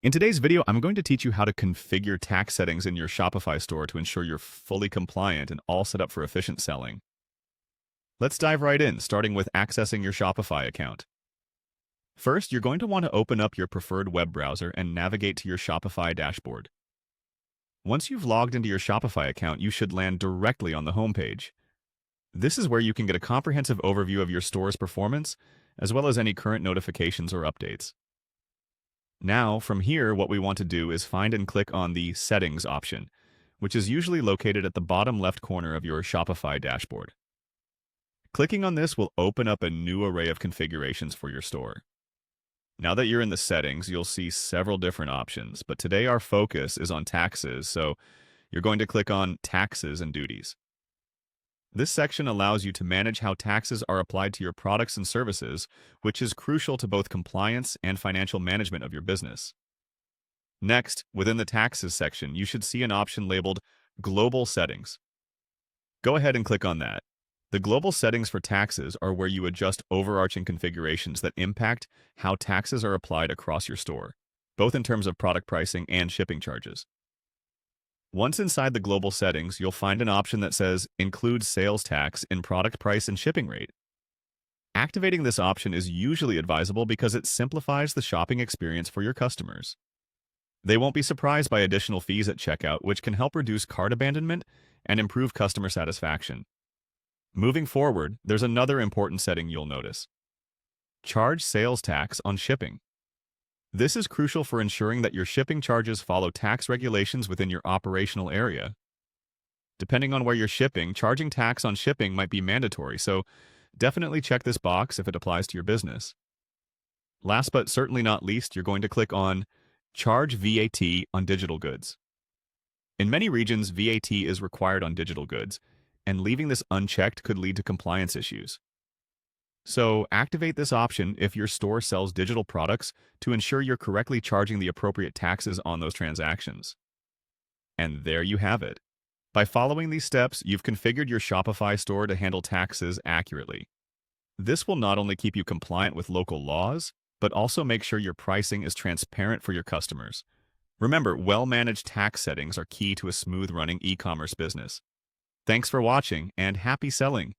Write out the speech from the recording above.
In today's video, I'm going to teach you how to configure tax settings in your Shopify store to ensure you're fully compliant and all set up for efficient selling. Let's dive right in, starting with accessing your Shopify account. First, you're going to want to open up your preferred web browser and navigate to your Shopify dashboard. Once you've logged into your Shopify account, you should land directly on the homepage. This is where you can get a comprehensive overview of your store's performance, as well as any current notifications or updates. Now, from here, what we want to do is find and click on the Settings option, which is usually located at the bottom left corner of your Shopify dashboard. Clicking on this will open up a new array of configurations for your store. Now that you're in the settings, you'll see several different options, but today our focus is on taxes, so you're going to click on Taxes and Duties. This section allows you to manage how taxes are applied to your products and services, which is crucial to both compliance and financial management of your business. Next, within the Taxes section, you should see an option labeled Global Settings. Go ahead and click on that. The global settings for taxes are where you adjust overarching configurations that impact how taxes are applied across your store, both in terms of product pricing and shipping charges. Once inside the global settings, you'll find an option that says Include Sales Tax in Product Price and Shipping Rate. Activating this option is usually advisable because it simplifies the shopping experience for your customers. They won't be surprised by additional fees at checkout, which can help reduce cart abandonment and improve customer satisfaction. Moving forward, there's another important setting you'll notice. Charge sales tax on shipping. This is crucial for ensuring that your shipping charges follow tax regulations within your operational area. Depending on where you're shipping, charging tax on shipping might be mandatory, so definitely check this box if it applies to your business. Last but certainly not least, you're going to click on Charge VAT on digital goods. In many regions, VAT is required on digital goods, and leaving this unchecked could lead to compliance issues. So, activate this option if your store sells digital products to ensure you're correctly charging the appropriate taxes on those transactions. And there you have it. By following these steps, you've configured your Shopify store to handle taxes accurately. This will not only keep you compliant with local laws, but also make sure your pricing is transparent for your customers. Remember, well-managed tax settings are key to a smooth-running e-commerce business. Thanks for watching, and happy selling!